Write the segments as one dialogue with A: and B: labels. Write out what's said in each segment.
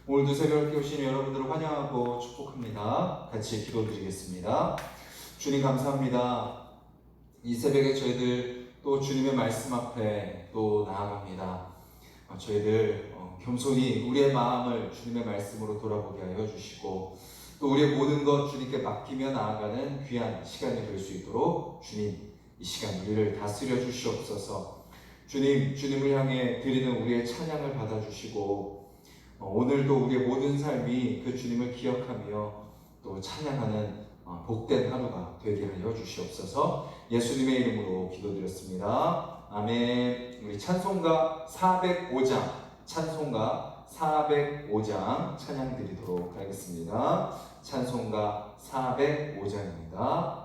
A: 오늘도 새벽에 오신 여러분들을 환영하고 축복합니다. 같이 기도드리겠습니다. 주님 감사합니다. 이 새벽에 저희들 또 주님의 말씀 앞에 또 나아갑니다. 저희들 겸손히 우리의 마음을 주님의 말씀으로 돌아보게 하여 주시고 또 우리의 모든 것 주님께 맡기며 나아가는 귀한 시간이 될 수 있도록 주님 이 시간 우리를 다스려 주시옵소서. 주님을 향해 드리는 우리의 찬양을 받아주시고 오늘도 우리의 모든 삶이 그 주님을 기억하며 또 찬양하는 복된 하루가 되게 하여 주시옵소서. 예수님의 이름으로 기도드렸습니다. 아멘. 우리 찬송가 405장 찬양 드리도록 하겠습니다. 찬송가 405장입니다.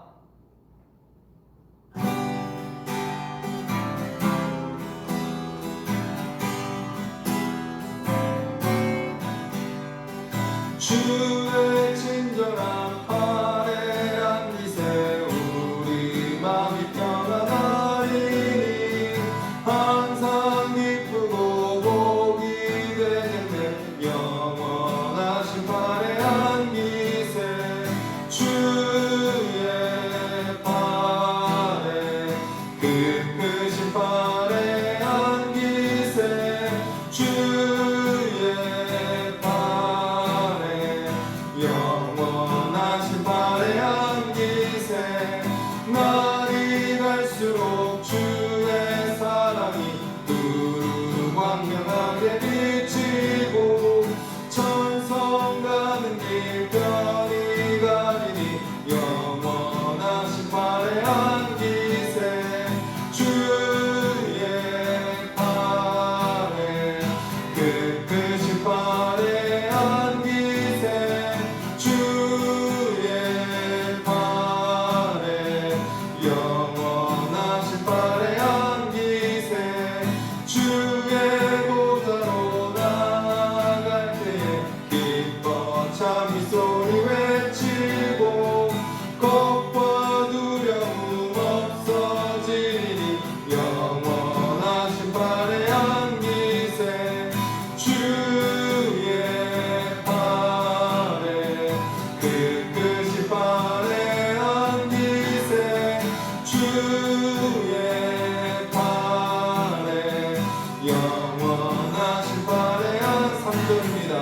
A: 주의 친절한 팔에 안기세 우리 마음이 평안하리니 항상 기쁘고 복이 되겠네. 영원하신 팔에 안기세 주의 팔에 크신 팔에 안기세 영원하신 팔에 안기세. 날이 갈수록 주의 사랑이 두루 광명하게 비치고 천성 가는 길 편히 가리니 영원하신 팔에 안기세 주의 팔에 크신 팔에 안기세 주의 팔에 영원하신 팔에 안기세. 주의 보좌로 나아갈 때에 기뻐 참 이 소리 외치고 겁과 두려움 없어지니 영원하신 팔에 안기세 주의 팔에 크신 팔에 안기세 주의 팔에 영원하신 팔에 삼도입니다.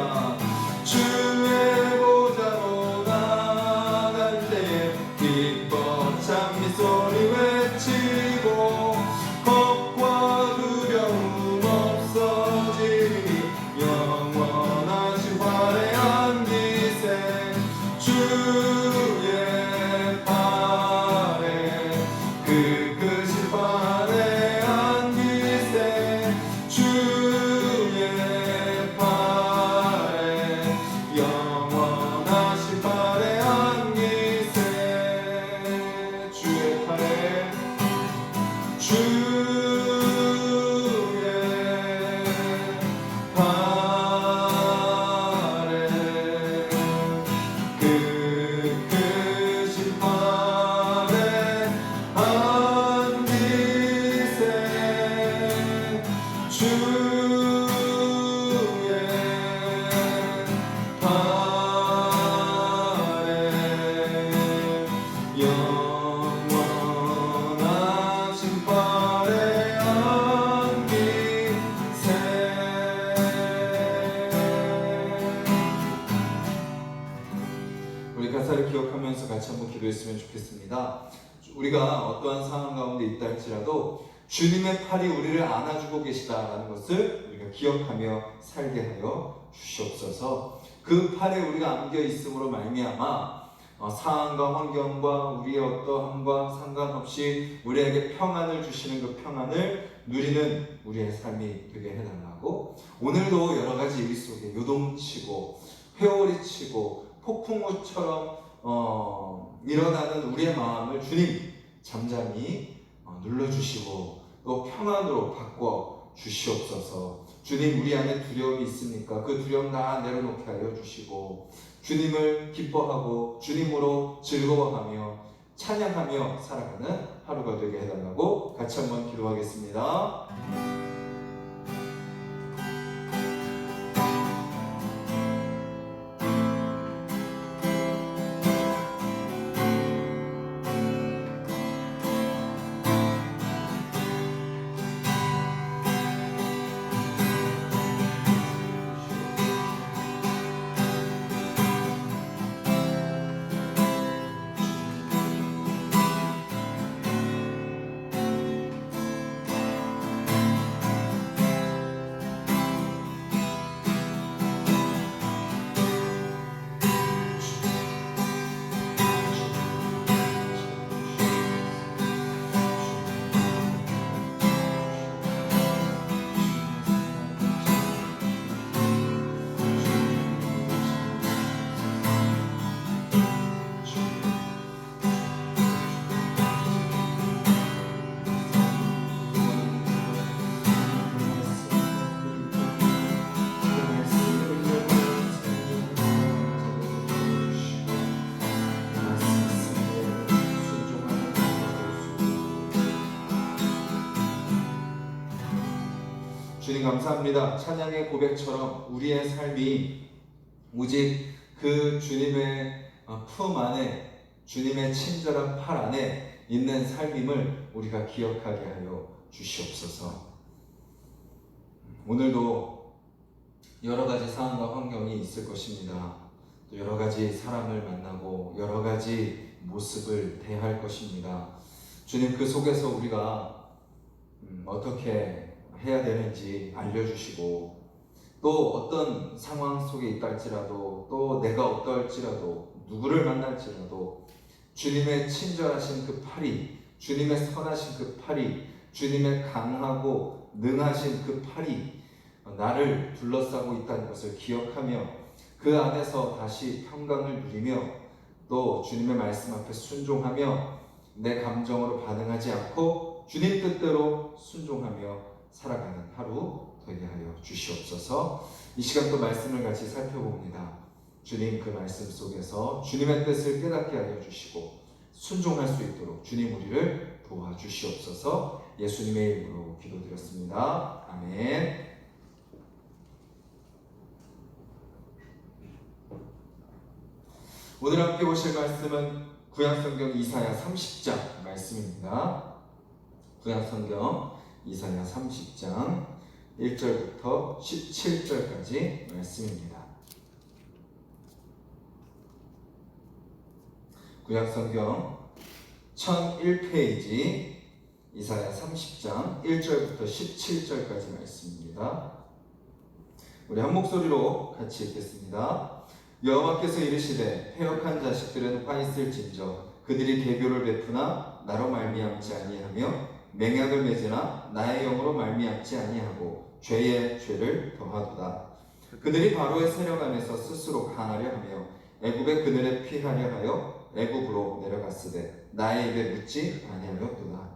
A: 주의 보좌로 나아갈 때에 기뻐 찬미 소리 외치고 겁과 두려움 없어지니 영원하신 팔에 안기세 주의 팔에 크신 팔에 안기세 주의 팔에 영원하신 팔에 안기세 주의 팔에 크신 팔에 안기세 주의 팔에 영원하신 팔에 안기세. 우리 가사를 기억하면서 같이 한번 기도했으면 좋겠습니다. 우리가 어떠한 상황 가운데 있다 할지라도 주님의 팔이 우리를 안아주고 계시다라는 것을 우리가 기억하며 살게 하여 주시옵소서. 그 팔에 우리가 안겨 있음으로 말미암아 상황과 환경과 우리의 어떠함과 상관없이 우리에게 평안을 주시는 그 평안을 누리는 우리의 삶이 되게 해달라고, 오늘도 여러 가지 일 속에 요동치고 회오리치고 폭풍우처럼 일어나는 우리의 마음을 주님 잠잠히 눌러주시고 또 평안으로 바꿔 주시옵소서. 주님, 우리 안에 두려움이 있습니까? 그 두려움 다 내려놓게 하여 주시고 주님을 기뻐하고 주님으로 즐거워하며 찬양하며 살아가는 하루가 되게 해달라고 같이 한번 기도하겠습니다. 감사합니다. 찬양의 고백처럼 우리의 삶이 오직 그 주님의 품 안에, 주님의 친절한 팔 안에 있는 삶임을 우리가 기억하게 하여 주시옵소서. 오늘도 여러 가지 상황과 환경이 있을 것입니다. 또 여러 가지 사람을 만나고 여러 가지 모습을 대할 것입니다. 주님, 그 속에서 우리가 어떻게 해야 되는지 알려주시고, 또 어떤 상황 속에 있다 할지라도, 또 내가 어떠할지라도, 누구를 만날지라도 주님의 친절하신 그 팔이, 주님의 선하신 그 팔이, 주님의 강하고 능하신 그 팔이 나를 둘러싸고 있다는 것을 기억하며 그 안에서 다시 평강을 누리며 또 주님의 말씀 앞에 순종하며 내 감정으로 반응하지 않고 주님 뜻대로 순종하며 살아가는 하루 되게 하여 주시옵소서. 이 시간 또 말씀을 같이 살펴봅니다. 주님, 그 말씀 속에서 주님의 뜻을 깨닫게 하여 주시고 순종할 수 있도록 주님 우리를 도와주시옵소서. 예수님의 이름으로 기도드렸습니다. 아멘. 오늘 함께 보실 말씀은 구약성경 이사야 30장 말씀입니다. 구약성경 이사야 30장 1절부터 17절까지 말씀입니다. 구약성경 1001페이지 이사야 30장 1절부터 17절까지 말씀입니다. 우리 한 목소리로 같이 읽겠습니다. 여호와께서 이르시되 패역한 자식들은 화 있을진저 그들이 계교를 베푸나 나로 말미암지 아니하며 맹약을 맺으나 나의 영으로 말미암지 아니하고 죄에 죄를 더하도다. 그들이 바로의 세력 안에서 스스로 강하려 하며 애굽의 그늘에 피하려 하여 애굽으로 내려갔으되 나의 입에 묻지 아니하였도다.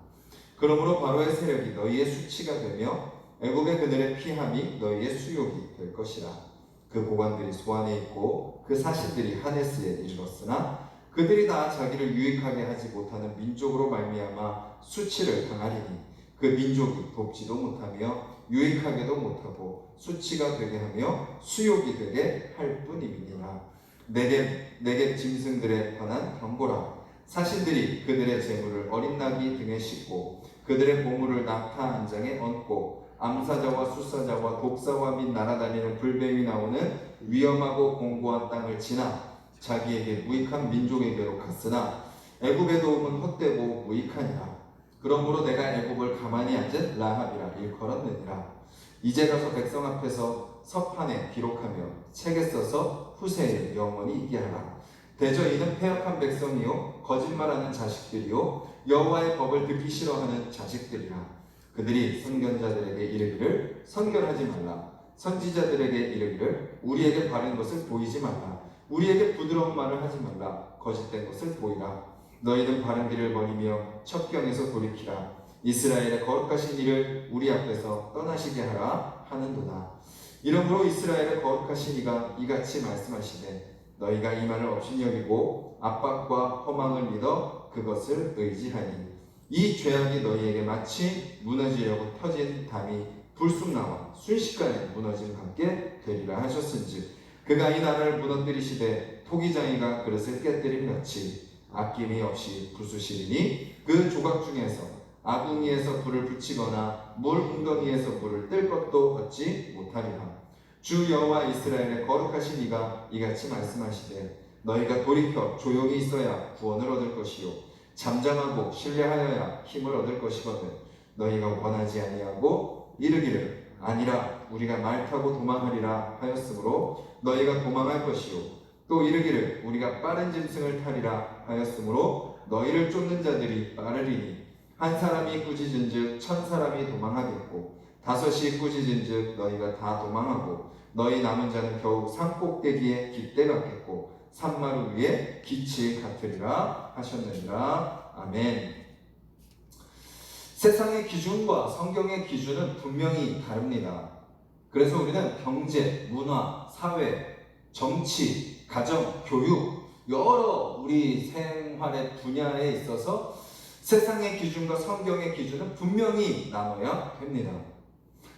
A: 그러므로 바로의 세력이 너희의 수치가 되며 애굽의 그늘에 피함이 너희의 수욕이 될 것이라. 그 보관들이 소안에 있고 그 사실들이 하네스에 이르렀으나 그들이 다 자기를 유익하게 하지 못하는 민족으로 말미암아 수치를 당하리니 그 민족이 돕지도 못하며 유익하게도 못하고 수치가 되게 하며 수욕이 되게 할 뿐임이니라. 내게 짐승들에 관한 경고라. 사신들이 그들의 재물을 어린 나귀 등에 싣고 그들의 보물을 낙타 한 장에 얹고 암사자와 수사자와 독사와 및 날아다니는 불뱀이 나오는 위험하고 공고한 땅을 지나 자기에게 무익한 민족에게로 갔으나 애굽의 도움은 헛되고 무익하니라. 그러므로 내가 애굽을 가만히 앉은 라합이라 일컬었느니라. 이제 가서 백성 앞에서 서판에 기록하며 책에 써서 후세에 영원히 있게 하라. 대저 이는 패역한 백성이요 거짓말하는 자식들이요 여호와의 법을 듣기 싫어하는 자식들이라. 그들이 선견자들에게 이르기를 선견하지 말라. 선지자들에게 이르기를 우리에게 바른 것을 보이지 말라. 우리에게 부드러운 말을 하지 말라. 거짓된 것을 보이라. 너희는 바른 길을 버리며 첩경에서 돌이키라. 이스라엘의 거룩하신 이를 우리 앞에서 떠나시게 하라 하는도다. 이러므로 이스라엘의 거룩하신 이가 이같이 말씀하시되 너희가 이 말을 업신여기고 압박과 허망을 믿어 그것을 의지하니 이 죄악이 너희에게 마치 무너지려고 터진 담이 불쑥 나와 순식간에 무너짐과 함께 되리라 하셨은즉 그가 이 나라를 무너뜨리시되 토기장이가 그릇을 깨뜨림 같이 아낌이 없이 부수시리니 그 조각 중에서 아궁이에서 불을 붙이거나 물 웅덩이에서 물을 뜰 것도 얻지 못하리라. 주 여호와 이스라엘의 거룩하신 이가 이같이 말씀하시되 너희가 돌이켜 조용히 있어야 구원을 얻을 것이요 잠잠하고 신뢰하여야 힘을 얻을 것이거든. 너희가 원하지 아니하고 이르기를 아니라 우리가 말 타고 도망하리라 하였으므로 너희가 도망할 것이요 또 이르기를 우리가 빠른 짐승을 타리라 하였으므로 너희를 쫓는 자들이 빠르리니 한 사람이 꾸짖은즉 1000사람이 도망하겠고 5이 꾸짖은즉 너희가 다 도망하고 너희 남은 자는 겨우 산꼭대기에 깃대 같겠고 산마루 위에 빛이 같으리라 하셨느니라. 아멘. 세상의 기준과 성경의 기준은 분명히 다릅니다. 그래서 우리는 경제, 문화, 사회, 정치, 가정, 교육 여러 우리 생활의 분야에 있어서 세상의 기준과 성경의 기준은 분명히 나눠야 됩니다.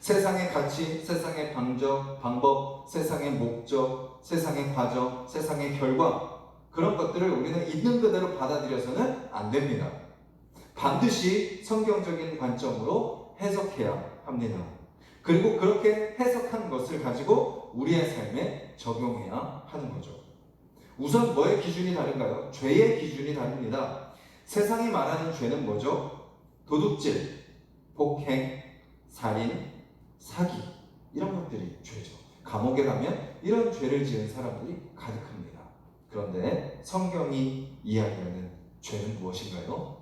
A: 세상의 가치, 세상의 방법, 세상의 목적, 세상의 과정, 세상의 결과, 그런 것들을 우리는 있는 그대로 받아들여서는 안 됩니다. 반드시 성경적인 관점으로 해석해야 합니다. 그리고 그렇게 해석한 것을 가지고 우리의 삶에 적용해야 하는 거죠. 우선 뭐의 기준이 다른가요? 죄의 기준이 다릅니다. 세상이 말하는 죄는 뭐죠? 도둑질, 폭행, 살인, 사기, 이런 것들이 죄죠. 감옥에 가면 이런 죄를 지은 사람들이 가득합니다. 그런데 성경이 이야기하는 죄는 무엇인가요?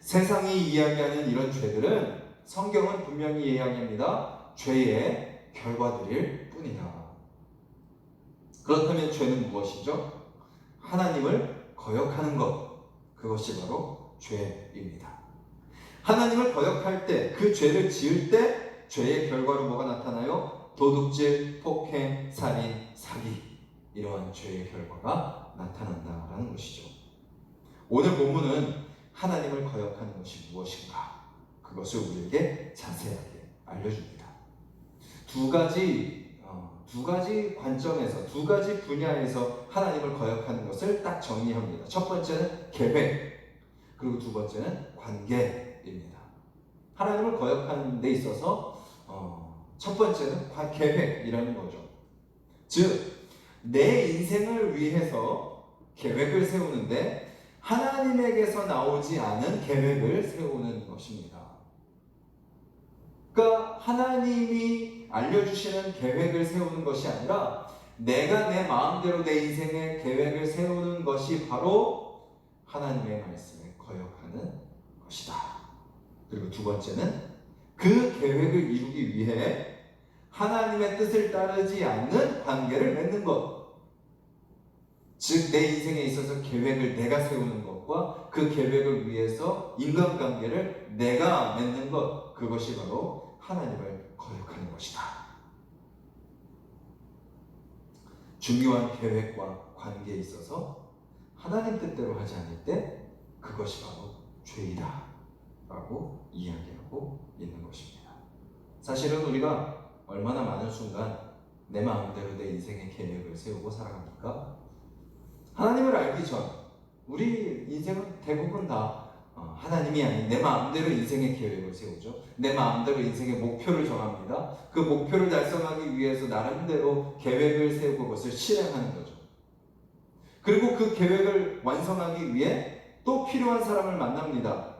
A: 세상이 이야기하는 이런 죄들은 성경은 분명히 이야기합니다. 죄의 결과들일 뿐이다. 그렇다면 죄는 무엇이죠? 하나님을 거역하는 것, 그것이 바로 죄입니다. 하나님을 거역할 때, 그 죄를 지을 때 죄의 결과로 뭐가 나타나요? 도둑질, 폭행, 살인, 사기, 이러한 죄의 결과가 나타난다라는 것이죠. 오늘 본문은 하나님을 거역하는 것이 무엇인가, 그것을 우리에게 자세하게 알려줍니다. 두 가지 관점에서, 두 가지 분야에서 하나님을 거역하는 것을 딱 정리합니다. 첫 번째는 계획, 그리고 두 번째는 관계입니다. 하나님을 거역하는 데 있어서 첫 번째는 계획이라는 거죠. 즉, 내 인생을 위해서 계획을 세우는데 하나님에게서 나오지 않은 계획을 세우는 것입니다. 그러니까 하나님이 알려주시는 계획을 세우는 것이 아니라 내가 내 마음대로 내 인생의 계획을 세우는 것이 바로 하나님의 말씀에 거역하는 것이다. 그리고 두 번째는 그 계획을 이루기 위해 하나님의 뜻을 따르지 않는 관계를 맺는 것. 즉, 내 인생에 있어서 계획을 내가 세우는 것과 그 계획을 위해서 인간관계를 내가 맺는 것, 그것이 바로 하나님을 거역하는 것이다. 중요한 계획과 관계에 있어서 하나님 뜻대로 하지 않을 때 그것이 바로 죄이다 라고 이야기하고 있는 것입니다. 사실은 우리가 얼마나 많은 순간 내 마음대로 내 인생의 계획을 세우고 살아갑니까? 하나님을 알기 전 우리 인생은 대부분 다 하나님이 아닌 내 마음대로 인생의 계획을 세우죠. 내 마음대로 인생의 목표를 정합니다. 그 목표를 달성하기 위해서 나름대로 계획을 세우고 그것을 실행하는 거죠. 그리고 그 계획을 완성하기 위해 또 필요한 사람을 만납니다.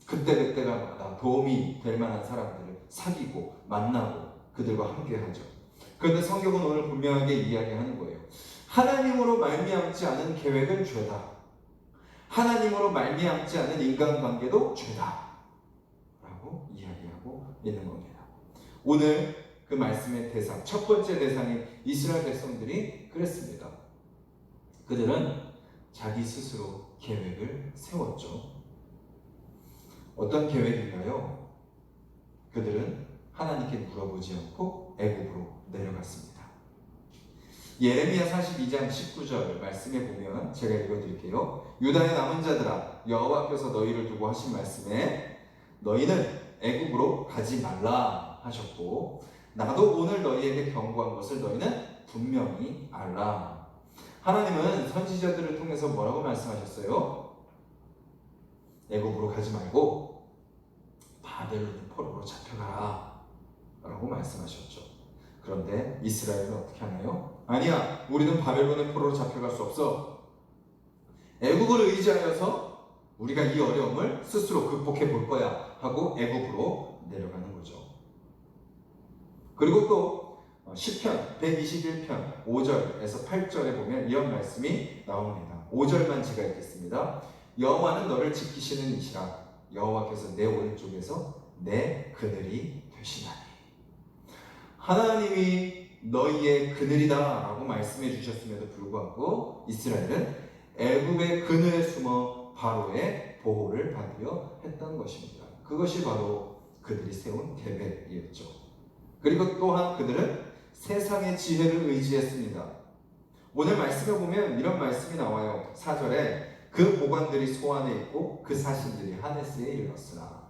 A: 그때마다 도움이 될 만한 사람들을 사귀고 만나고 그들과 함께하죠. 그런데 성경은 오늘 분명하게 이야기하는 거예요. 하나님으로 말미암지 않은 계획은 죄다. 하나님으로 말미암지 않은 인간관계도 죄다 라고 이야기하고 있는 겁니다. 오늘 그 말씀의 대상, 첫 번째 대상인 이스라엘 백성들이 그랬습니다. 그들은 자기 스스로 계획을 세웠죠. 어떤 계획인가요? 그들은 하나님께 물어보지 않고 애굽으로 내려갔습니다. 예레미야 42장 19절 말씀에 보면 제가 읽어드릴게요. 유다의 남은 자들아, 여호와께서 너희를 두고 하신 말씀에 너희는 애굽으로 가지 말라 하셨고, 나도 오늘 너희에게 경고한 것을 너희는 분명히 알라. 하나님은 선지자들을 통해서 뭐라고 말씀하셨어요? 애굽으로 가지 말고 바벨론 포로로 잡혀가라 라고 말씀하셨죠. 그런데 이스라엘은 어떻게 하나요? 아니야, 우리는 바벨론의 포로로 잡혀갈 수 없어. 애국을 의지하여서 우리가 이 어려움을 스스로 극복해 볼 거야 하고 애국으로 내려가는 거죠. 그리고 또 시편 121편 5절에서 8절에 보면 이런 말씀이 나옵니다. 5절만 제가 읽겠습니다. 여호와는 너를 지키시는 이시라. 여호와께서 내 오른쪽에서 내 그늘이 되시나니. 하나님이 너희의 그늘이다 라고 말씀해 주셨음에도 불구하고 이스라엘은 애굽의 그늘에 숨어 바로의 보호를 받으려 했던 것입니다. 그것이 바로 그들이 세운 계획이었죠. 그리고 또한 그들은 세상의 지혜를 의지했습니다. 오늘 말씀에 보면 이런 말씀이 나와요. 4절에 그 보관들이 소안에 있고 그 사신들이 하네스에 이르렀으나.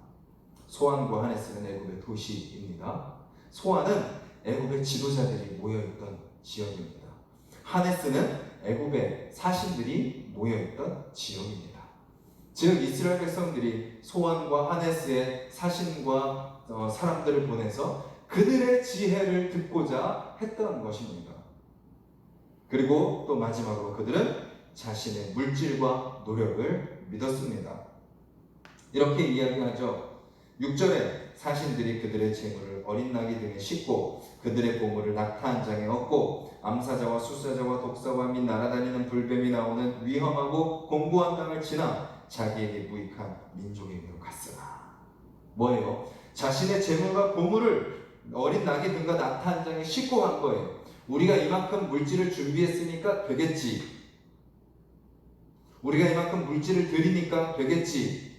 A: 소안과 하네스는 애굽의 도시입니다. 소안은 애굽의 지도자들이 모여있던 지역입니다. 하네스는 애굽의 사신들이 모여있던 지역입니다. 즉 이스라엘 백성들이 소안과 하네스의 사신과 사람들을 보내서 그들의 지혜를 듣고자 했던 것입니다. 그리고 또 마지막으로 그들은 자신의 물질과 노력을 믿었습니다. 이렇게 이야기하죠. 6절에 사신들이 그들의 재물을 어린 나귀 등에 싣고 그들의 보물을 낙타 한 장에 얻고 암사자와 숫사자와 독사와 및 날아다니는 불뱀이 나오는 위험하고 공고한 땅을 지나 자기에게 무익한 민족에게로 갔으나. 뭐예요? 자신의 재물과 보물을 어린 나귀 등과 낙타 한 장에 싣고 간 거예요. 우리가 이만큼 물질을 준비했으니까 되겠지. 우리가 이만큼 물질을 드리니까 되겠지.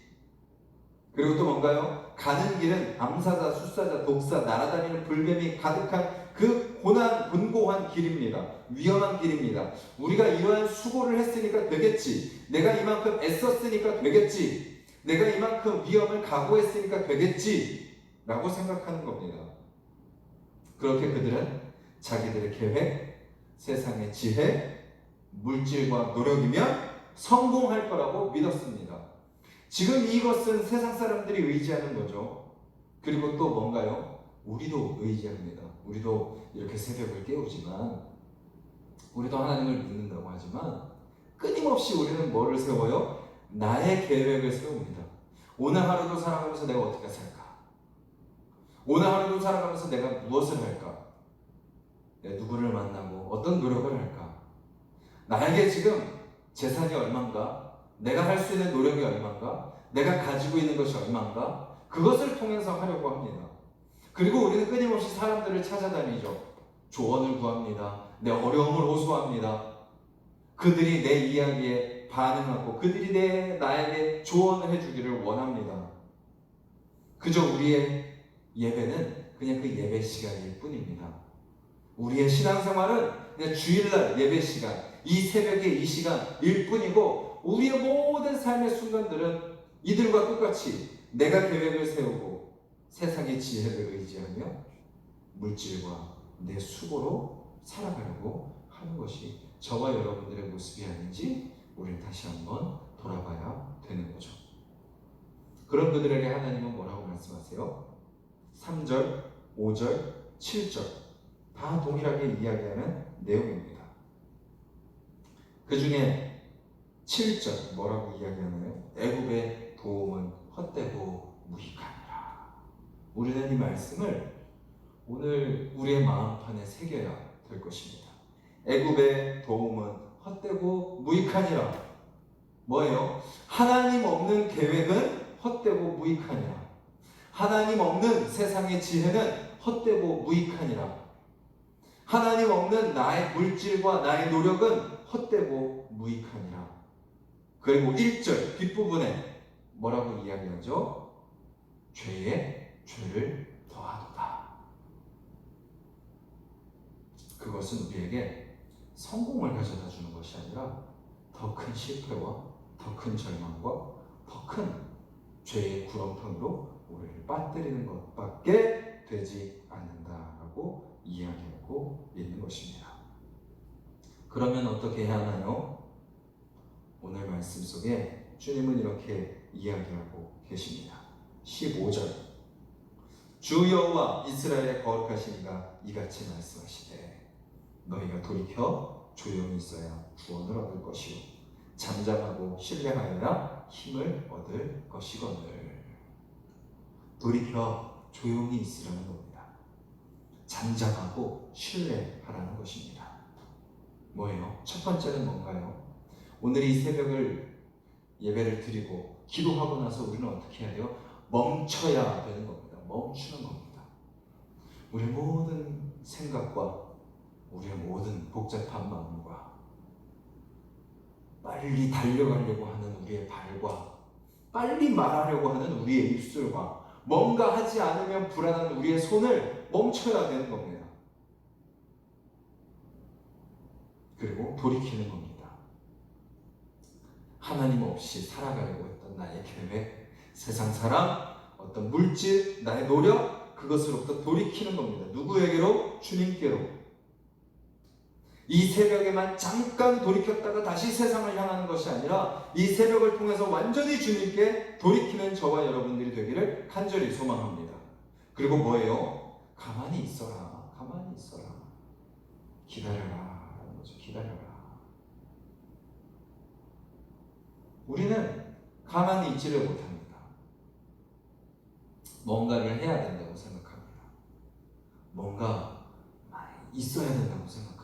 A: 그리고 또 뭔가요? 가는 길은 암사자, 숫사자, 독사, 날아다니는 불뱀이 가득한 그 곤고한 길입니다. 위험한 길입니다. 우리가 이러한 수고를 했으니까 되겠지. 내가 이만큼 애썼으니까 되겠지. 내가 이만큼 위험을 각오했으니까 되겠지. 라고 생각하는 겁니다. 그렇게 그들은 자기들의 계획, 세상의 지혜, 물질과 노력이면 성공할 거라고 믿었습니다. 지금 이것은 세상 사람들이 의지하는 거죠. 그리고 또 뭔가요? 우리도 의지합니다. 우리도 이렇게 새벽을 깨우지만, 우리도 하나님을 믿는다고 하지만 끊임없이 우리는 뭐를 세워요? 나의 계획을 세웁니다. 오늘 하루도 살아가면서 내가 어떻게 살까? 오늘 하루도 살아가면서 내가 무엇을 할까? 내가 누구를 만나고 어떤 노력을 할까? 나에게 지금 재산이 얼마인가? 내가 할 수 있는 노력이 얼마인가? 내가 가지고 있는 것이 얼마인가? 그것을 통해서 하려고 합니다. 그리고 우리는 끊임없이 사람들을 찾아다니죠. 조언을 구합니다. 내 어려움을 호소합니다. 그들이 내 이야기에 반응하고 그들이 나에게 조언을 해주기를 원합니다. 그저 우리의 예배는 그냥 그 예배 시간일 뿐입니다. 우리의 신앙생활은 그냥 주일날 예배 시간, 이 새벽의 이 시간일 뿐이고, 우리의 모든 삶의 순간들은 이들과 똑같이 내가 계획을 세우고 세상의 지혜를 의지하며 물질과 내 수고로 살아가려고 하는 것이 저와 여러분들의 모습이 아닌지 우리는 다시 한번 돌아봐야 되는 거죠. 그런 그들에게 하나님은 뭐라고 말씀하세요? 3절, 5절, 7절 다 동일하게 이야기하는 내용입니다. 그 중에 7절 뭐라고 이야기하나요? 애굽의 도움은 헛되고 무익하니라. 우리는 이 말씀을 오늘 우리의 마음판에 새겨야 될 것입니다. 애굽의 도움은 헛되고 무익하니라. 뭐예요? 하나님 없는 계획은 헛되고 무익하니라. 하나님 없는 세상의 지혜는 헛되고 무익하니라. 하나님 없는 나의 물질과 나의 노력은 헛되고 무익하니라. 그리고 1절 뒷부분에 뭐라고 이야기하죠? 죄에 죄를 더하도다. 그것은 우리에게 성공을 가져다 주는 것이 아니라 더 큰 실패와 더 큰 절망과 더 큰 죄의 구렁텅이로 우리를 빠뜨리는 것밖에 되지 않는다라고 이야기하고 있는 것입니다. 그러면 어떻게 해야 하나요? 오늘 말씀 속에 주님은 이렇게 이야기하고 계십니다. 15절 주 여호와 이스라엘의 거룩하신 이가 이같이 말씀하시되 너희가 돌이켜 조용히 있어야 구원을 얻을 것이요 잠잠하고 신뢰하여야 힘을 얻을 것이거늘. 돌이켜 조용히 있으라는 겁니다. 잠잠하고 신뢰하라는 것입니다. 뭐예요? 첫 번째는 뭔가요? 오늘 이 새벽을 예배를 드리고 기도하고 나서 우리는 어떻게 해야 돼요? 멈춰야 되는 겁니다. 멈추는 겁니다. 우리의 모든 생각과 우리의 모든 복잡한 마음과 빨리 달려가려고 하는 우리의 발과 빨리 말하려고 하는 우리의 입술과 뭔가 하지 않으면 불안한 우리의 손을 멈춰야 되는 겁니다. 그리고 돌이키는 겁니다. 하나님 없이 살아가려고 했던 나의 계획, 세상 사람, 어떤 물질, 나의 노력, 그것으로부터 돌이키는 겁니다. 누구에게로? 주님께로. 이 새벽에만 잠깐 돌이켰다가 다시 세상을 향하는 것이 아니라 이 새벽을 통해서 완전히 주님께 돌이키는 저와 여러분들이 되기를 간절히 소망합니다. 그리고 뭐예요? 가만히 있어라. 가만히 있어라. 기다려라. 라는 거죠. 기다려라. 우리는 가만히 있지를 못합니다. 뭔가를 해야 된다고 생각합니다. 뭔가 있어야 된다고 생각합니다.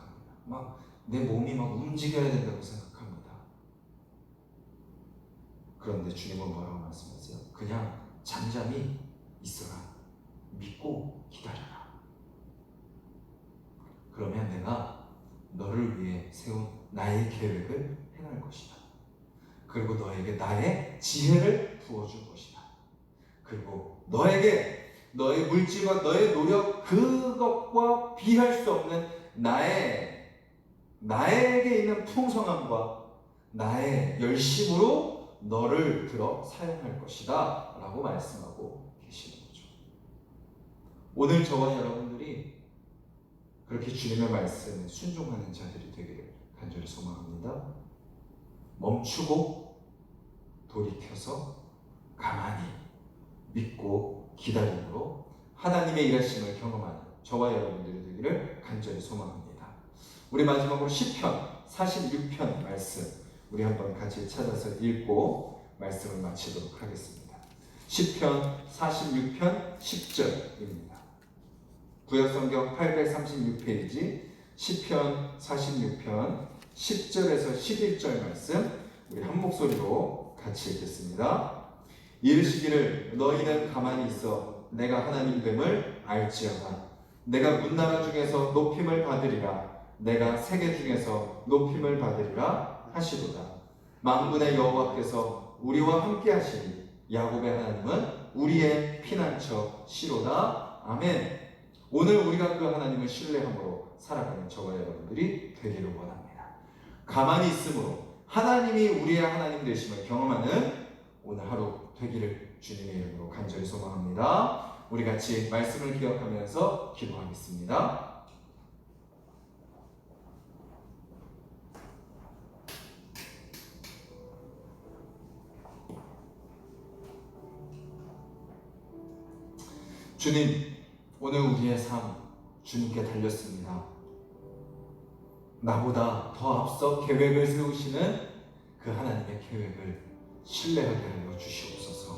A: 막 내 몸이 막 움직여야 된다고 생각합니다. 그런데 주님은 뭐라고 말씀하세요? 그냥 잠잠히 있어라. 믿고 기다려라. 그러면 내가 너를 위해 세운 나의 계획을 행할 것이다. 그리고 너에게 나의 지혜를 부어줄 것이다. 그리고 너에게 너의 물질과 너의 노력 그것과 비할 수 없는 나에게 있는 풍성함과 나의 열심으로 너를 들어 사용할 것이다 라고 말씀하고 계시는 거죠. 오늘 저와 여러분들이 그렇게 주님의 말씀에 순종하는 자들이 되기를 간절히 소망합니다. 멈추고 돌이켜서 가만히 믿고 기다림으로 하나님의 일하심을 경험하는 저와 여러분들이 되기를 간절히 소망합니다. 우리 마지막으로 시편 46편 말씀 우리 한번 같이 찾아서 읽고 말씀을 마치도록 하겠습니다. 시편 46편 10절입니다. 구약성경 836페이지 시편 46편 10절에서 11절 말씀 우리 한 목소리로 같이 읽겠습니다. 이르시기를 너희는 가만히 있어 내가 하나님 됨을 알지어다. 내가 문나라 중에서 높임을 받으리라. 내가 세계 중에서 높임을 받으리라 하시도다. 만군의 여호와께서 우리와 함께 하시니 야곱의 하나님은 우리의 피난처 시로다. 아멘. 오늘 우리가 그 하나님을 신뢰함으로 살아가는 저와 여러분들이 되기를 원합니다. 가만히 있음으로 하나님이 우리의 하나님 되심을 경험하는 오늘 하루 되기를 주님의 이름으로 간절히 소망합니다. 우리 같이 말씀을 기억하면서 기도하겠습니다. 주님, 오늘 우리의 삶 주님께 달렸습니다. 나보다 더 앞서 계획을 세우시는 그 하나님의 계획을 신뢰하게 하여 주시옵소서.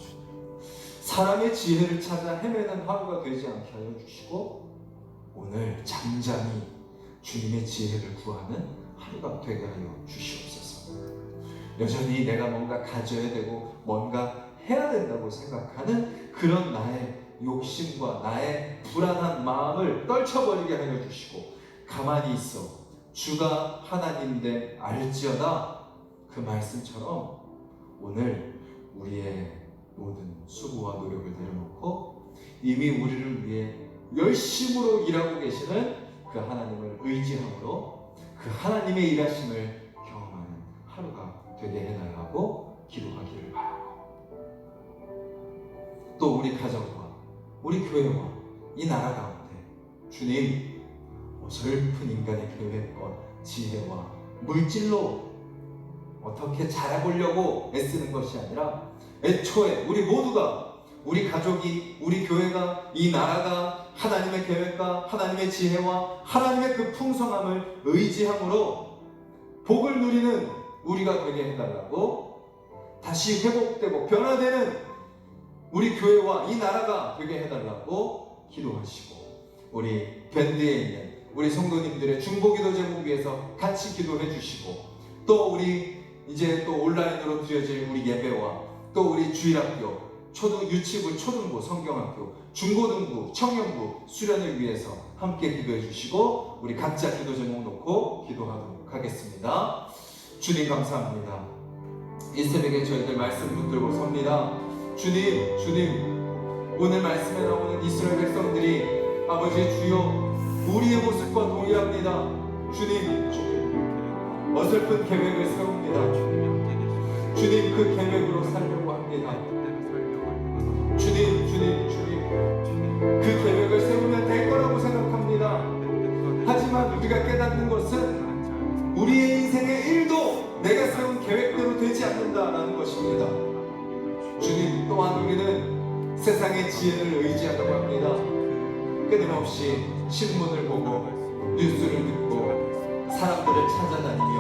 A: 사람의 지혜를 찾아 헤매는 하루가 되지 않게 하여 주시고 오늘 잠잠히 주님의 지혜를 구하는 하루가 되게 하여 주시옵소서. 여전히 내가 뭔가 가져야 되고 뭔가 해야 된다고 생각하는 그런 나의 욕심과 나의 불안한 마음을 떨쳐버리게 하여 주시고 가만히 있어 주가 하나님인데 알지어다 그 말씀처럼 오늘 우리의 모든 수고와 노력을 내려놓고 이미 우리를 위해 열심으로 일하고 계시는 그 하나님을 의지함으로 그 하나님의 일하심을 경험하는 하루가 되게 해달라고 기도하기를 바라고 또 우리 가정과 우리 교회와 이 나라 가운데 주님 어설픈 인간의 계획과 지혜와 물질로 어떻게 잘해보려고 애쓰는 것이 아니라 애초에 우리 모두가 우리 가족이 우리 교회가 이 나라가 하나님의 계획과 하나님의 지혜와 하나님의 그 풍성함을 의지함으로 복을 누리는 우리가 되게 해달라고 다시 회복되고 변화되는 우리 교회와 이 나라가 되게 해달라고 기도하시고 우리 밴드에 있는 우리 성도님들의 중보기도 제목 위해서 같이 기도해 주시고 또 우리 이제 또 온라인으로 드려질 우리 예배와 또 우리 주일학교 유치부, 초등부, 성경학교, 중고등부, 청년부 수련을 위해서 함께 기도해 주시고 우리 각자 기도 제목 놓고 기도하도록 하겠습니다. 주님 감사합니다. 이 새벽에 저희들 말씀 붙들고 섭니다. 주님 오늘 말씀에 나오는 이스라엘 백성들이 아버지 주여 우리의 모습과 동일합니다. 주님 어설픈 계획을 세웁니다. 주님 그 계획으로 살려고 합니다. 주님 하지만 우리가 깨닫는 것은 우리의 인생의 일도 내가 세운 계획대로 되지 않는다라는 것입니다. 주님, 또한 우리는 세상의 지혜를 의지하려고 합니다. 끊임없이 신문을 보고 뉴스를 듣고 사람들을 찾아다니며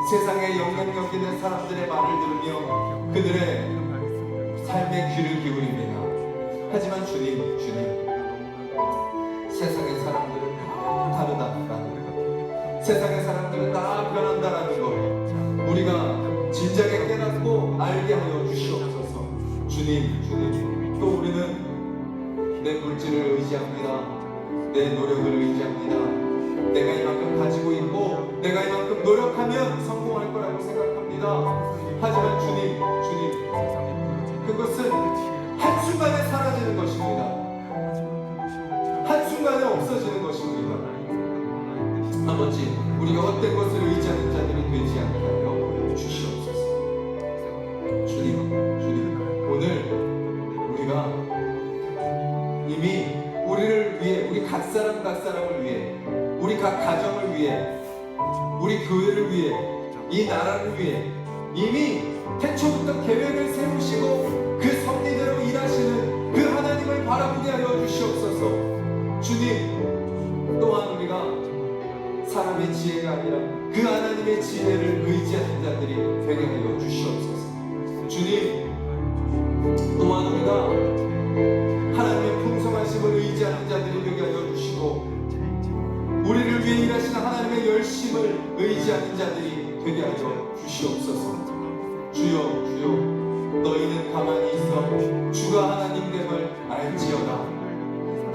A: 세상에 영향력 있는 사람들의 말을 들으며 그들의 삶의 귀를 기울입니다. 하지만 주님, 세상의 사람들은 다 다르다라는 것, 세상의 사람들은 다 변한다라는 것, 우리가 진작에 깨닫고 알게 하여 주시옵소서. 주님, 또 우리는 내 물질을 의지합니다. 내 노력을 의지합니다. 내가 이만큼 가지고 있고 내가 이만큼 노력하면 성공할 거라고 생각합니다. 하지만 주님, 그것은 한순간에 사라지는 것입니다. 한순간에 없어지는 것입니다. 아버지, 우리가 헛된 것을 의지하는 자들이 되지 않게 하여 주시옵소서. 주님, 오늘 우리가 이미 우리를 위해, 우리 각 사람을 위해, 우리 각 가정을 위해, 우리 교회를 위해, 이 나라를 위해 이미 태초부터 계획을 세우시고 그 섭리대로 일하시는 그 하나님을 바라보게 하여 주시옵소서. 주님, 또한 우리가 사람의 지혜가 아니라 그 하나님의 지혜를 의지하는 자들이 되게 하여 주시옵소서. 주님, 또한 우리가 하나님의 풍성하심을 의지하는 자들이 되게 하여 주시고 우리를 위해 일하시는 하나님의 열심을 의지하는 자들이 되게 하여 주시옵소서. 주여, 너희는 가만히 있어 주가 하나님됨을 알지어다.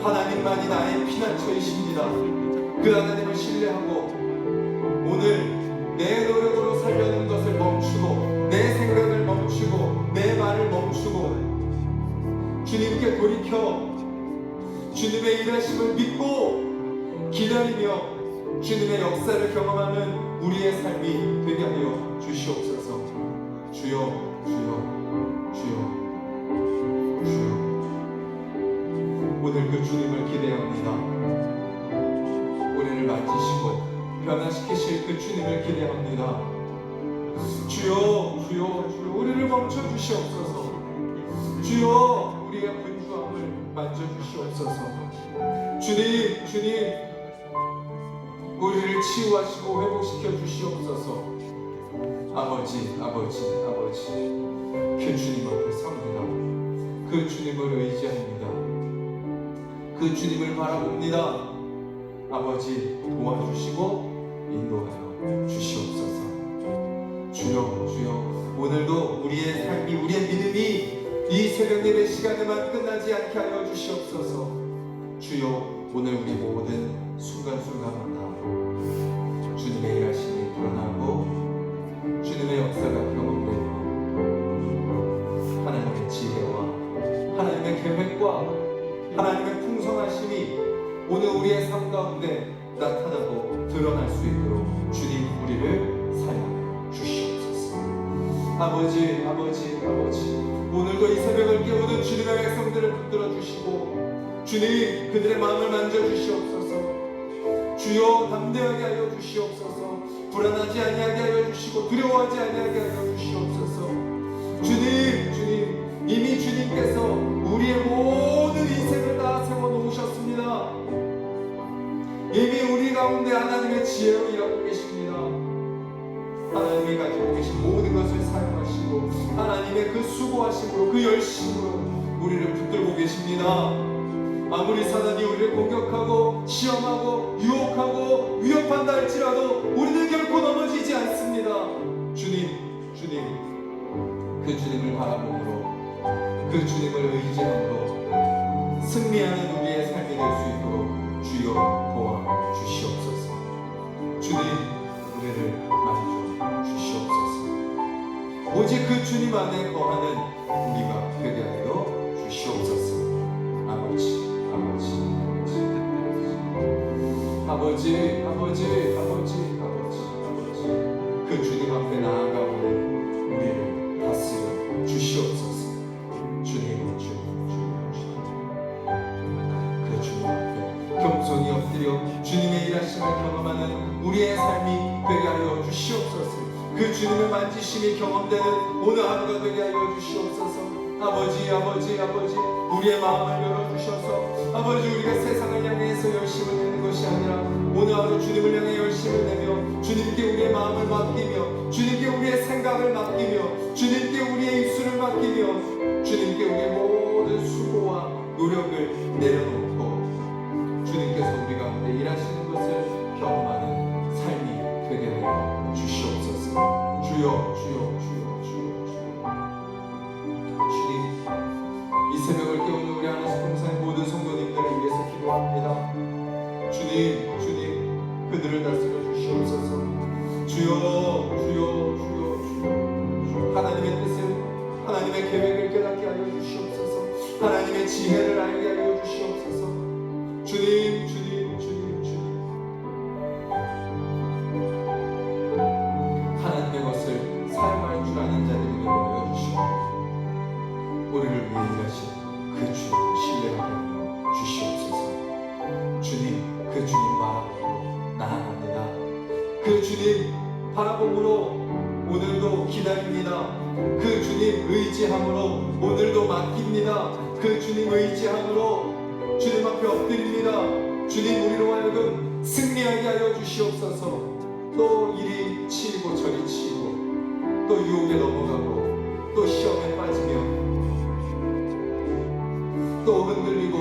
A: 하나님만이 나의 피난처이십니다. 그 하나님을 신뢰하고 오늘 내 노력으로 살려는 것을 멈추고 내 생각을 멈추고 내 말을 멈추고 주님께 돌이켜 주님의 일하심을 믿고 기다리며 주님의 역사를 경험하는 우리의 삶이 되게 하여 주시옵소서. 주여, 오늘 그 주님을 기대합니다. 우리를 만지시고 변화시키실 그 주님을 기대합니다. 주여, 우리를 멈춰 주시옵소서. 주여, 우리의 분주함을 만져 주시옵소서. 주님, 우리를 치유하시고 회복시켜 주시옵소서. 아버지, 그 주님 앞에 섭니다. 그 주님을 의지합니다. 그 주님을 바라봅니다. 아버지, 도와주시고 인도하여 주시옵소서. 주여, 오늘도 우리의 삶이, 우리의 믿음이 이 새벽 예배 시간에만 끝나지 않게 하여 주시옵소서. 주여, 오늘 우리 모든 순간순간마다 주님의 일하심이 드러나고 주님의 역사가 경험되고 하나님의 지혜와 하나님의 계획과 하나님의 풍성하심이 오늘 우리의 삶 가운데 나타나고 드러날 수 있도록 주님 우리를 사용하여 주시옵소서. 아버지, 오늘도 이 새벽을 깨우는 주님의 백성들을 붙들어 주시고 주님 그들의 마음을 만져주시옵소서. 주여, 담대하게 하여 주시옵소서. 불안하지 아니하게 하여 주시고 두려워하지 아니하게 하여 주시옵소서. 주님, 이미 주님께서 우리의 모든 인생을 다 세워놓으셨습니다. 이미 우리 가운데 하나님의 지혜로 일하고 계십니다. 하나님이 가지고 계신 모든 것을 사용하시고 하나님의 그 수고하심으로 그 열심으로 우리를 붙들고 계십니다. 아무리 사단이 우리를 공격하고 시험하고 유혹하고 위협한다 할지라도 우리는 결코 넘어지지 않습니다. 주님, 그 주님을 바라보므로 그 주님을 의지함으로 승리하는 우리의 삶이 될 수 있도록 주여 도와주시옵소서. 주님, 우리를 만져 주시옵소서. 오직 그 주님 안에 거하는 우리가 되게 하여 주시옵소서. 아버지, 그 주님 앞에 나아가오는 우리를 다스려 주시옵소서. 주님, 그 주님 앞에 겸손히 엎드려 주님의 일하심을 경험하는 우리의 삶이 되게 하여 주시옵소서. 그 주님의 만지심이 경험되는 오늘 하루가 되게 하여 주시옵소서. 아버지 우리의 마음을 열어주셔서 아버지 우리가 세상을 향해서 열심을 내는 것이 아니라 오늘 하루 주님을 향해 열심을 내며 주님께 우리의 마음을 맡기며 주님께 우리의 생각을 맡기며 주님께 우리의 입술을 맡기며 주님께 우리의 모든 수고와 노력을 내려놓고 주님께서 우리 가운데 일하시는 것을 경험하는 삶이 되게 하여 주시옵소서. 주여 이 새벽을 깨우는 우리 하나씩 동산의 모든 성도님들을 위해서 기도합니다. 주님 그들을 다스려 주시옵소서. 주여 하나님의 뜻을 하나님의 계획을 깨닫게 하여 주시옵소서. 하나님의 지혜를 알게 하여 주시옵소서. 주님 하나님의 것을 사용할 줄 아는 자들이 되게 하여 주시옵소서. 우리를 위해 일하신 그 주님 신뢰하게 하여 주시옵소서. 주님 그 주님 바라보고 나아갑니다. 그 주님 바라봄으로 오늘도 기다립니다. 그 주님 의지함으로 오늘도 맡깁니다. 그 주님 의지함으로 주님 앞에 엎드립니다. 주님 우리로 하여금 승리하게 하여 주시옵소서. 또 이리 치이고 저리 치이고 또 유혹에 넘어가고 또 시험에 빠지며 또 흔들리고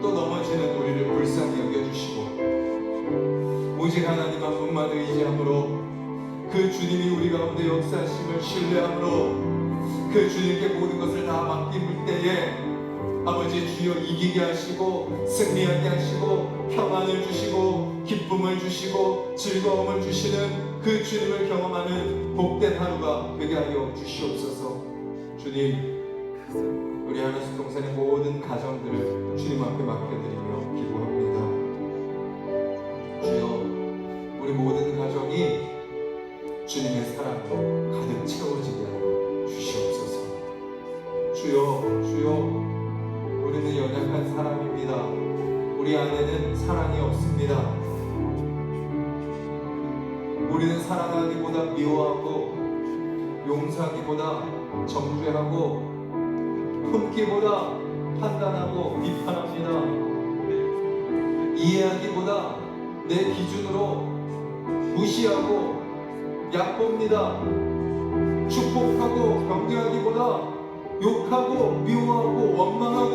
A: 또 넘어지는 우리를 불쌍히 여겨주시고 오직 하나님 한 분만 의지함으로 그 주님이 우리 가운데 역사하심을 신뢰함으로 그 주님께 모든 것을 다 맡길 때에 아버지 주여 이기게 하시고 승리하게 하시고 평안을 주시고 기쁨을 주시고 즐거움을 주시는 그 주님을 경험하는 복된 하루가 되게 하여 주시옵소서. 주님 우리 하나씩 동산의 모든 가정들을 주님 앞에 맡겨드리며 기도합니다. 주여 우리 모든 가정이 주님의 사랑으로 가득 채워지게 하여 주시옵소서. 주여 우리는 연약한 사람입니다. 우리 안에는 사랑이 없습니다. 우리는 사랑하기보다 미워하고 용서하기보다 정죄하고 품기보다 판단하고 비판합니다. 이해하기보다 내 기준으로 무시하고 얕봅니다. 축복하고 격려하기보다 욕하고 미워하고 원망하고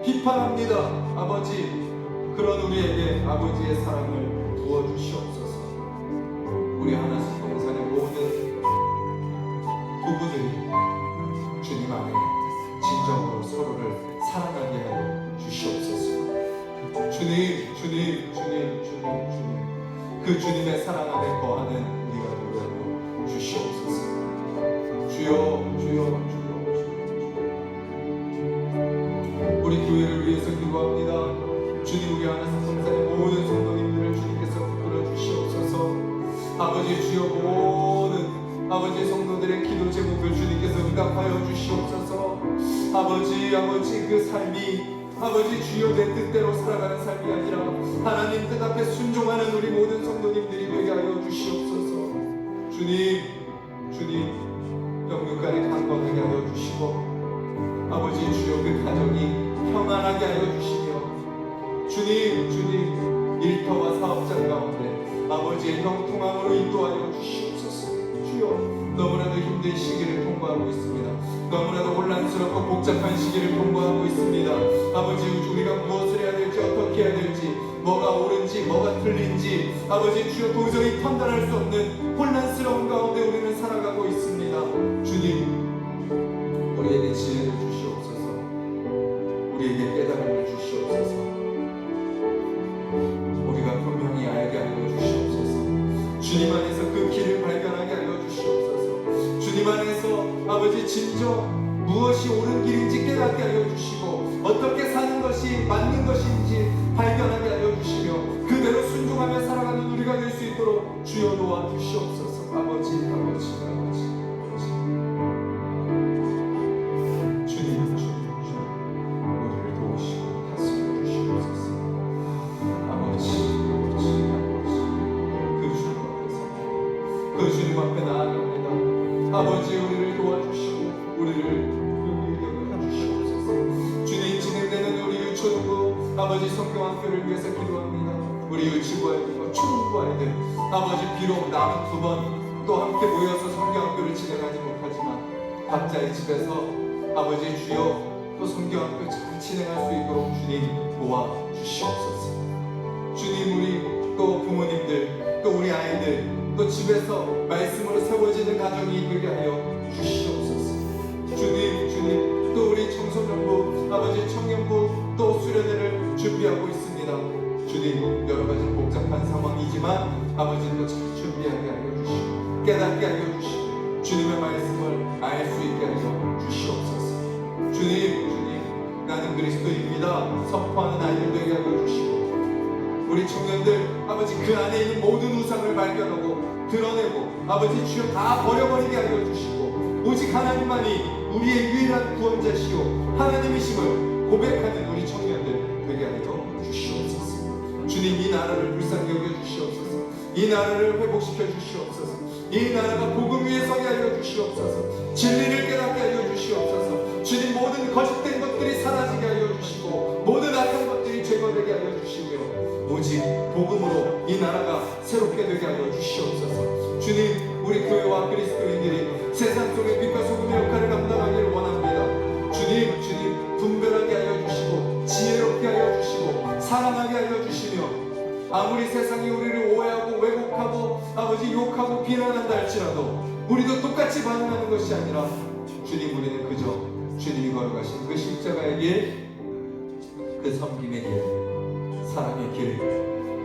A: 비판합니다. 아버지 그런 우리에게 아버지의 사랑을 부어주시옵소서. 우리 하나씩 동산의 모든 부부들이 주님 안에 진정으로 서로를 사랑하게 하여 주시옵소서. 주님 그 주님의 사랑 안에 거하는 우리가 되게 하여 주시옵소서. 주여 우리 교회를 위해서 기도합니다. 주님 우리 하나씩 동산의 모든 성도님들을 주님께서 이끌어 주시옵소서. 아버지 주여 모든 아버지 성도들의 기도 제목을 주님께서 응답하여 주시옵소서. 아버지 그 삶이 아버지 주여 내 뜻대로 살아가는 삶이 아니라 하나님 뜻 앞에 순종하는 우리 모든 성도님들이 되게 하여 주시옵소서. 주님 영육간에 강건하게 하여 주시고 아버지 주여 그 가정이 평안하게 하여 주시며 주님 일터와 사업장 가운데 아버지의 형통함으로 인도하여 주시옵소서. 주여 너무나도 힘든 시기를 통과하고 있습니다. 너무나도 혼란스럽고 복잡한 시기를 통과하고 있습니다. 아버지 우리가 무엇을 해야 될지 어떻게 해야 될지 뭐가 옳은지 뭐가 틀린지 아버지 주여 도저히 판단할 수 없는 혼란스러운 가운데 우리는 살아가고 있습니다. 주님 우리에게 지혜를 주시옵소서. 우리에게 깨달음을 주시옵소서. 우리가 분명히 알게 하여 주시옵소서. 주님 안에서 그 길을 발견하게 하여 주시옵소서. 주님 안에서 아버지 진정 무엇이 옳은 길인지 깨닫게 하여 주시고 어떻게 사는 것이 맞는 것인지 발견하게 하여 주시며 그대로 순종하며 살아가는 우리가 될 수 있도록 주여 도와주시옵소서. 아버지 주님 우리를 도우시고 다스려 주시옵소서. 우리 유치부 아이들, 초등부 아이들, 아버지 비록 남은 2번 또 함께 모여서 성경학교를 진행하지 못하지만 각자의 집에서 아버지 주여 또 성경학교 잘 진행할 수 있도록 주님 도와주시옵소서. 주님, 우리 또 부모님들, 또 우리 아이들, 또 집에서 말씀으로 세워지는 가정이 되게 하여 주시옵소서. 주님, 또 우리 청소년부, 아버지 청년부, 또 수련회를 준비하고 있습니다. 주님, 여러 가지 복잡한 상황이지만 아버지 또 잘 준비하게 하여 주시고 깨닫게 하여 주시고 주님의 말씀을 알 수 있게 하여 주시옵소서. 주님, 나는 그리스도입니다 선포하는 아이들 되게 하여 주시고 우리 청년들 아버지 그 안에 있는 모든 우상을 발견하고 드러내고 아버지 주여 다 버려버리게 하여 주시고 오직 하나님만이 우리의 유일한 구원자시오 하나님이심을 고백하는 우리 청년들 되게 하여 주시옵소서. 주님, 이 나라를 불쌍히 여겨 주시옵소서. 이 나라를 회복시켜 주시옵소서. 이 나라가 복음 위에 서게 하여 주시옵소서. 진리를 깨닫게 하여 주시옵소서. 주님, 모든 거짓된 것들이 사라지게 하여 주시고 모든 악한 것들이 제거되게 하여 주시며 오직 복음으로 이 나라가 새롭게 되게 하여 주시옵소서. 주님, 우리 교회와 그리스도인들이 세상 속의 빛과 소금의 역할을 감당하기를 원합니다. 주님, 분별하게 하여 주시고 지혜롭게 하여 주시고 사랑하게 하여 주시며 아무리 세상이 우리를 오해하고 왜곡하고 아버지 욕하고 비난한다 할지라도 우리도 똑같이 반응하는 것이 아니라 주님, 우리는 그저 주님이 걸어가신 그 십자가의 길, 그 섬김의 길, 사랑의 길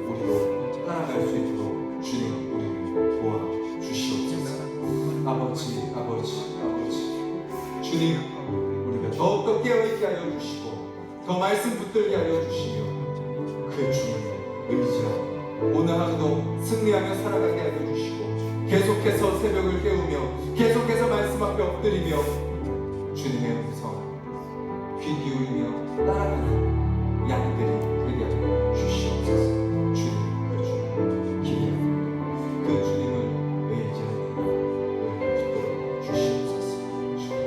A: 우리로 따라갈 수 있도록 주님 우리를 도와주시옵소서. 아버지 주님, 우리가 더욱더 깨어있게 하여 주시고 더 말씀 붙들게 하여 주시며 그 주님을 의지하고 오늘 하루도 승리하며 살아가게 하여 주시고 계속해서 새벽을 깨우며 계속해서 말씀 앞에 엎드리며 주님의 음성 귀 기울이며 따라가는 양들이 되게 하여 주시옵소서. 주님, 그 주님 기대합니다. 그 주님을 의지하며 우리를 붙들어 주시옵소서.
B: 주님.